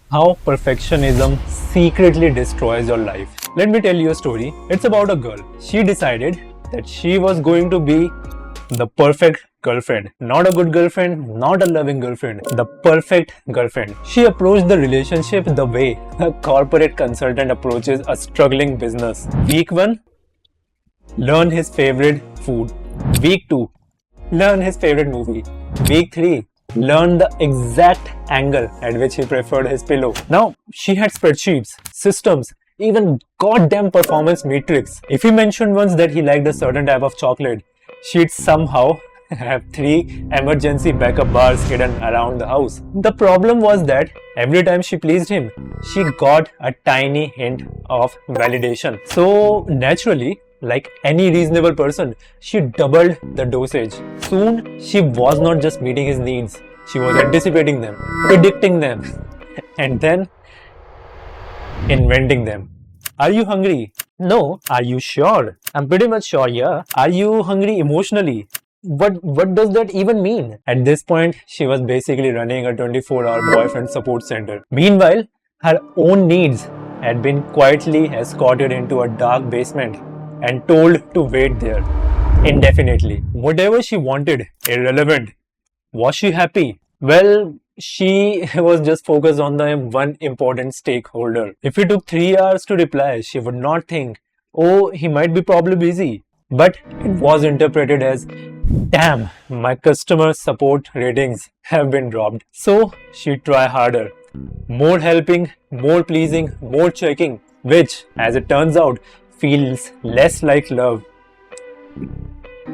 How perfectionism secretly destroys your life. Let me tell you a story. It's about a girl. She decided that she was going to be the perfect girlfriend. Not a good girlfriend, not a loving girlfriend, the perfect girlfriend. She approached the relationship the way a corporate consultant approaches a struggling business. Week 1, learn his favorite food. Week 2, learn his favorite movie. Week 3, learn the exact angle at which he preferred his pillow. Now, she had spreadsheets, systems, even goddamn performance metrics. If he mentioned once that he liked a certain type of chocolate, she'd somehow have 3 emergency backup bars hidden around the house. The problem was that every time she pleased him, she got a tiny hint of validation. So naturally, like any reasonable person, she doubled the dosage. Soon, she was not just meeting his needs, she was anticipating them, predicting them, and then inventing them. Are you hungry? No. Are you sure? I'm pretty much sure, yeah. Are you hungry emotionally? What does that even mean? At this point, she was basically running a 24-hour boyfriend support center. Meanwhile, her own needs had been quietly escorted into a dark basement and told to wait there indefinitely. Whatever she wanted, irrelevant. Was she happy? Well, she was just focused on the one important stakeholder. If he took 3 hours to reply, she would not think, oh, he might be probably busy. But it was interpreted as, damn, my customer support ratings have been dropped. So she'd try harder. More helping, more pleasing, more checking, which, as it turns out, feels less like love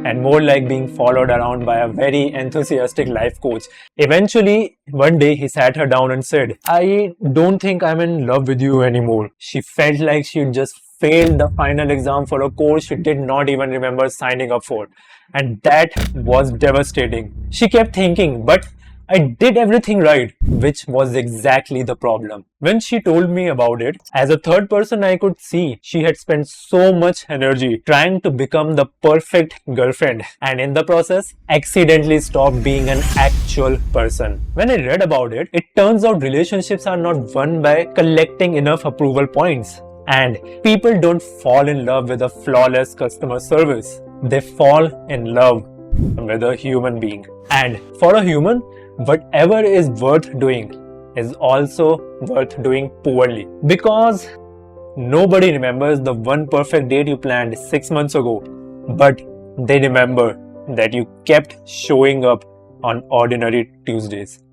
and more like being followed around by a very enthusiastic life coach. Eventually, one day he sat her down and said, I don't think I'm in love with you anymore. She felt like she'd just failed the final exam for a course she did not even remember signing up for. And that was devastating. She kept thinking, but I did everything right, which was exactly the problem. When she told me about it, as a third person, I could see she had spent so much energy trying to become the perfect girlfriend and in the process, accidentally stopped being an actual person. When I read about it, it turns out relationships are not won by collecting enough approval points. And people don't fall in love with a flawless customer service. They fall in love with a human being. And for a human, whatever is worth doing is also worth doing poorly. Because nobody remembers the one perfect date you planned 6 months ago, but they remember that you kept showing up on ordinary Tuesdays.